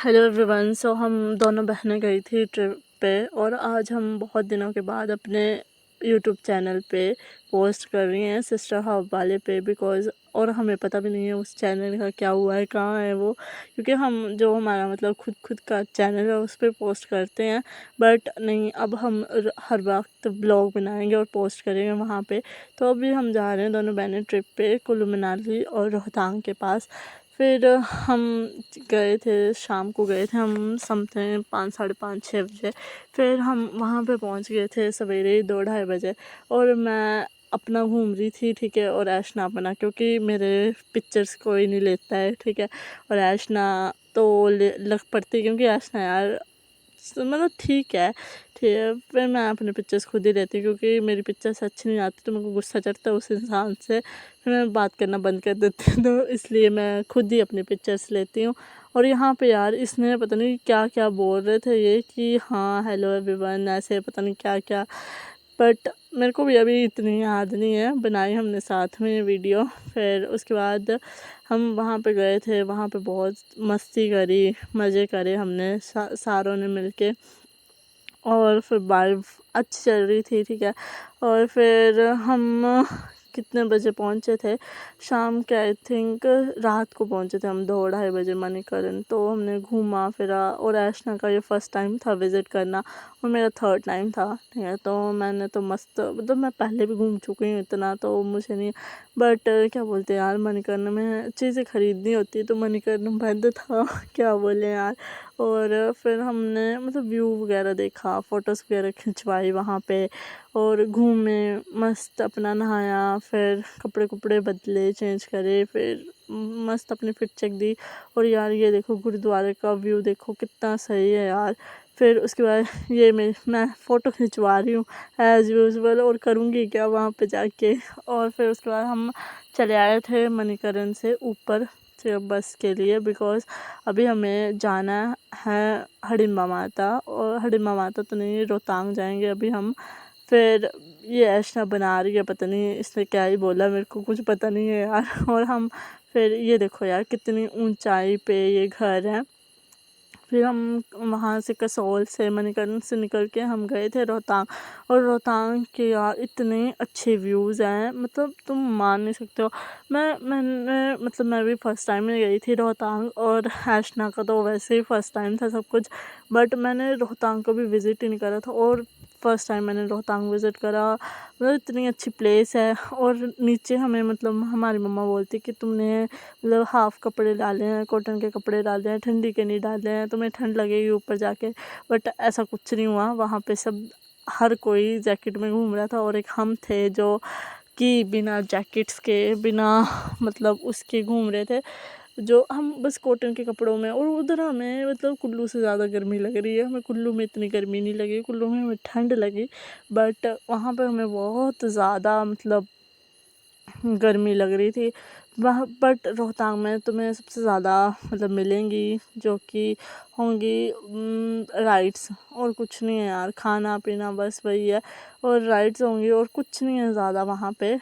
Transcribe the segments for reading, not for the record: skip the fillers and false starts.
Hello everyone. सो हम दोनों बहनें गई थी ट्रिप पे और आज हम बहुत दिनों के बाद अपने यूट्यूब चैनल पे पोस्ट कर रही हैं सिस्टर हब वाले पे बिकॉज़ और हमें पता भी नहीं है उस चैनल का क्या हुआ है, कहाँ है वो, क्योंकि हम जो हमारा मतलब खुद का चैनल है उस पर पोस्ट करते हैं। बट नहीं, अब हम हर वक्त ब्लॉग बनाएंगे और पोस्ट करेंगे वहाँ पे। तो अभी हम जा रहे हैं दोनों बहनें ट्रिप पे कुल्लू मनाली और रोहतांग के पास। फिर हम गए थे, शाम को गए थे हम समथिंग 5, साढ़े 5, 6 बजे। फिर हम वहाँ पे पहुँच गए थे सवेरे 2, ढाई बजे। और मैं अपना घूम रही थी, ठीक है, और ऐशना अपना, क्योंकि मेरे पिक्चर्स कोई नहीं लेता है, ठीक है। और ऐशना तो लग पड़ती, क्योंकि ऐशना यार मतलब ठीक है, ठीक है। फिर मैं अपने पिक्चर्स खुद ही लेती हूँ, क्योंकि मेरी पिक्चर्स अच्छी नहीं आती तो मेरे को गुस्सा चढ़ता है उस इंसान से, फिर मैं बात करना बंद कर देती हूँ। तो इसलिए मैं खुद ही अपनी पिक्चर्स लेती हूँ। और यहाँ पे यार इसने पता नहीं क्या क्या बोल रहे थे ये कि हाँ हेलो एवरीवन, ऐसे पता नहीं क्या क्या। बट मेरे को भी अभी इतनी याद नहीं है, बनाई हमने साथ में वीडियो। फिर उसके बाद हम वहाँ पे गए थे, वहाँ पे बहुत मस्ती करी, मज़े करे हमने सारों ने मिलके। और फिर वाइब अच्छी चल रही थी, ठीक है। और फिर हम कितने बजे पहुँचे थे, शाम के आई थिंक रात को पहुँचे थे हम 2, ढाई बजे मणिकरण। तो हमने घूमा फिरा और ऐशना का ये फ़र्स्ट टाइम था विज़िट करना और मेरा थर्ड टाइम था, ठीक है। तो मैंने तो मस्त, मतलब मैं पहले भी घूम चुकी हूँ, इतना तो मुझे नहीं। बट क्या बोलते हैं यार, मणिकर्ण में चीज़ें ख़रीदनी होती है तो मणिकर्ण बंद था। क्या बोले यार। और फिर हमने मतलब व्यू वगैरह देखा, फ़ोटोज़ वगैरह खिंचवाई वहाँ पे और घूमे मस्त, अपना नहाया, फिर कपड़े कुपड़े बदले, चेंज करे, फिर मस्त अपनी फिट चेक दी। और यार ये देखो गुरुद्वारे का व्यू देखो कितना सही है यार। फिर उसके बाद ये मैं फ़ोटो खिंचवा रही हूँ एज़ यूजुअल, और करूँगी क्या वहाँ पे जाके। और फिर उसके बाद हम चले आए थे मणिकरण से ऊपर सिर्फ बस के लिए, बिकॉज़ अभी हमें जाना है हडिम्बा माता, और हडिम्बा माता तो नहीं, रोहतांग जाएंगे अभी हम। फिर ये ऐशना बना रही है, पता नहीं इसने क्या ही बोला, मेरे को कुछ पता नहीं है यार। और हम फिर ये देखो यार कितनी ऊंचाई पे ये घर है। फिर हम वहाँ से कसोल से मणिकर्ण से निकल के हम गए थे रोहतांग। और रोहतांग के यार इतने अच्छे व्यूज़ हैं, मतलब तुम मान नहीं सकते हो। मैंने मतलब मैं भी फ़र्स्ट टाइम में गई थी रोहतांग, और ऐशना का तो वैसे ही फ़र्स्ट टाइम था सब कुछ। बट मैंने रोहतांग को भी विज़िट ही नहीं करा था, और फ़र्स्ट टाइम मैंने रोहतांग विज़िट करा। मतलब इतनी अच्छी प्लेस है। और नीचे हमें मतलब हमारी मम्मा बोलती कि तुमने मतलब हाफ़ कपड़े डाले हैं, कॉटन के कपड़े डाले हैं, ठंडी के नहीं डाले हैं, तुम्हें ठंड लगेगी ऊपर जाके। बट ऐसा कुछ नहीं हुआ, वहाँ पे सब हर कोई जैकेट में घूम रहा था, और एक हम थे जो कि बिना जैकेट्स के, बिना मतलब उसके घूम रहे थे, जो हम बस कॉटन के कपड़ों में। और उधर हमें मतलब कुल्लू से ज़्यादा गर्मी लग रही है, हमें कुल्लू में इतनी गर्मी नहीं लगी, कुल्लू में हमें ठंड लगी। बट वहाँ पर हमें बहुत ज़्यादा मतलब गर्मी लग रही थी वह। बट रोहतांग में तुम्हें सबसे ज़्यादा मतलब मिलेंगी जो कि होंगी राइड्स, और कुछ नहीं है यार, खाना पीना बस वही है। और राइड्स होंगी और कुछ नहीं है ज़्यादा वहाँ पे।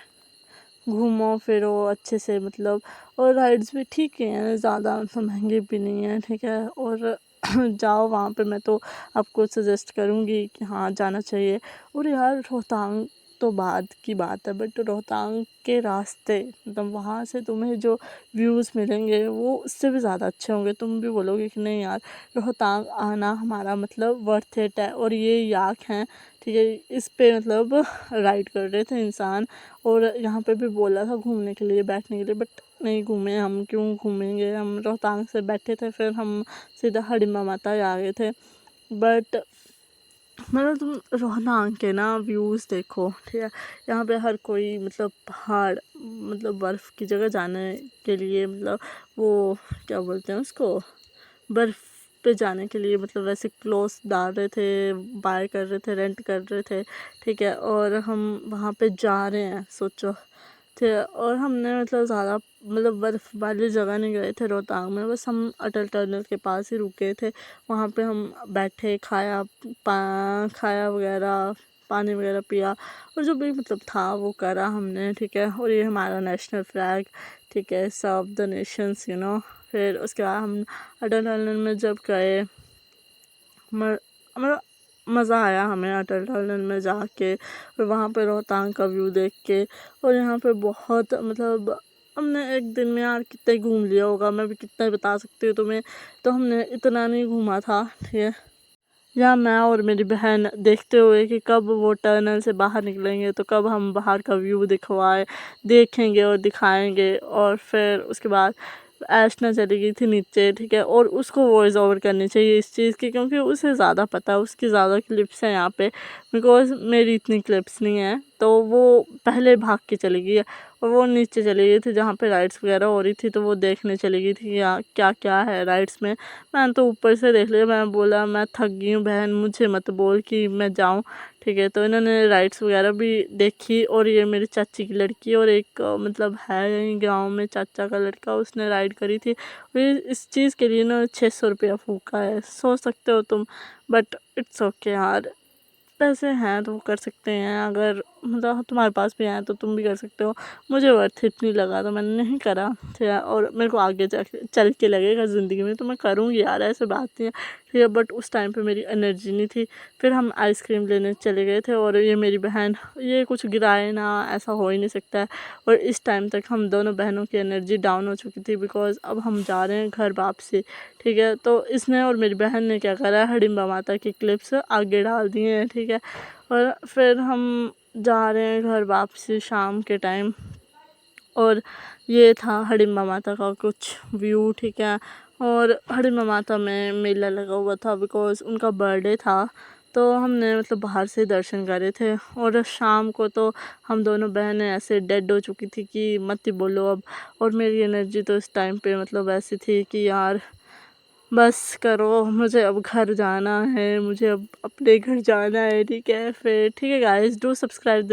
घूमो फिरो अच्छे से मतलब। और राइड्स भी ठीक हैं, ज़्यादा मतलब महंगी भी नहीं है, ठीक है। और जाओ वहाँ पे, मैं तो आपको सजेस्ट करूँगी कि हाँ जाना चाहिए। और यार रोहतांग तो बाद की बात है, बट रोहतांग के रास्ते मतलब वहाँ से तुम्हें जो व्यूज़ मिलेंगे वो उससे भी ज़्यादा अच्छे होंगे। तुम भी बोलोगे कि नहीं यार, रोहतांग आना हमारा मतलब वर्थ इट है। और ये याक हैं, ठीक है, इस पे मतलब राइड कर रहे थे इंसान। और यहाँ पे भी बोला था घूमने के लिए, बैठने के लिए, बट नहीं घूमे हम, क्यों घूमेंगे। हम रोहतांग से बैठे थे, फिर हम सीधा हडिम्बा माता आ गए थे। बट मतलब तुम रोहतांग के ना व्यूज़ देखो, ठीक है। यहाँ पे हर कोई मतलब पहाड़, मतलब बर्फ़ की जगह जाने के लिए, मतलब वो क्या बोलते हैं उसको, बर्फ़ पे जाने के लिए मतलब वैसे क्लोथ्स डाल रहे थे, बाय कर रहे थे, रेंट कर रहे थे, ठीक है। और हम वहाँ पे जा रहे हैं, सोचो, थे। और हमने मतलब ज़्यादा मतलब बर्फ़ वाली जगह नहीं गए थे रोहतांग में, बस हम अटल टनल के पास ही रुके थे। वहाँ पे हम बैठे, खाया वगैरह, पानी वगैरह पिया, और जो भी मतलब था वो करा हमने, ठीक है। और ये हमारा नेशनल फ्लैग, ठीक है, सर्व द नेशंस, फिर उसके बाद हम अटल टनल में जब गए, मतलब मज़ा आया हमें अटल टनल में जाके और वहाँ पे रोहतांग का व्यू देख के। और यहाँ पे बहुत मतलब हमने एक दिन में यार कितना ही घूम लिया होगा, मैं भी कितना ही बता सकती हूँ तुम्हें। तो हमने इतना नहीं घूमा था, ठीक है। यहाँ मैं और मेरी बहन देखते हुए कि कब वो टनल से बाहर निकलेंगे, तो कब हम बाहर का व्यू देखेंगे और दिखाएंगे। और फिर उसके बाद ऐशना चली गई थी नीचे, ठीक है। और उसको वॉइस ओवर करनी चाहिए इस चीज़ की, क्योंकि उसे ज़्यादा पता है, उसकी ज़्यादा क्लिप्स हैं यहाँ पे, बिकॉज मेरी इतनी क्लिप्स नहीं है। तो वो पहले भाग के चली गई है और वो नीचे चली गई थी जहाँ पे राइड्स वगैरह हो रही थी, तो वो देखने चली गई थी यहाँ क्या क्या है राइड्स में। मैंने तो ऊपर से देख लिया, मैं बोला मैं थक गई हूँ बहन, मुझे मत बोल कि मैं जाऊँ, ठीक है। तो इन्होंने राइड्स वगैरह भी देखी। और ये मेरी चाची की लड़की और एक मतलब है यहीं गाँव में चाचा का लड़का, उसने राइड करी थी। इस चीज़ के लिए ना 600 रुपया फूका है, सोच सकते हो तुम। बट इट्स ओके यार, पैसे हैं तो वो कर सकते हैं, अगर मतलब तुम्हारे पास भी हैं तो तुम भी कर सकते हो। मुझे वर्थ इट नहीं लगा तो मैंने नहीं करा, ठीक है। और मेरे को आगे चल के लगेगा ज़िंदगी में तो मैं करूँगी यार, ऐसे बात नहीं है, ठीक है। बट उस टाइम पे मेरी एनर्जी नहीं थी। फिर हम आइसक्रीम लेने चले गए थे और ये मेरी बहन, ये कुछ गिराए ना, ऐसा हो ही नहीं सकता है। और इस टाइम तक हम दोनों बहनों की एनर्जी डाउन हो चुकी थी, बिकॉज अब हम जा रहे हैं घर वापसी, ठीक है। तो इसने और मेरी बहन ने क्या करा, हडिम्बा माता की क्लिप्स आगे डाल दिए हैं, ठीक है। और फिर हम जा रहे हैं घर वापसी शाम के टाइम। और ये था हडिम्बा माता का कुछ व्यू, ठीक है। और हडिम्बा माता में मेला लगा हुआ था, बिकॉज़ उनका बर्थडे था। तो हमने मतलब बाहर से दर्शन करे थे। और शाम को तो हम दोनों बहनें ऐसे डेड हो चुकी थी कि मत ही बोलो अब। और मेरी एनर्जी तो इस टाइम पे मतलब ऐसी थी कि यार बस करो, मुझे अब घर जाना है, मुझे अब अपने घर जाना है, ठीक है। फिर ठीक है गाइस, डू सब्सक्राइब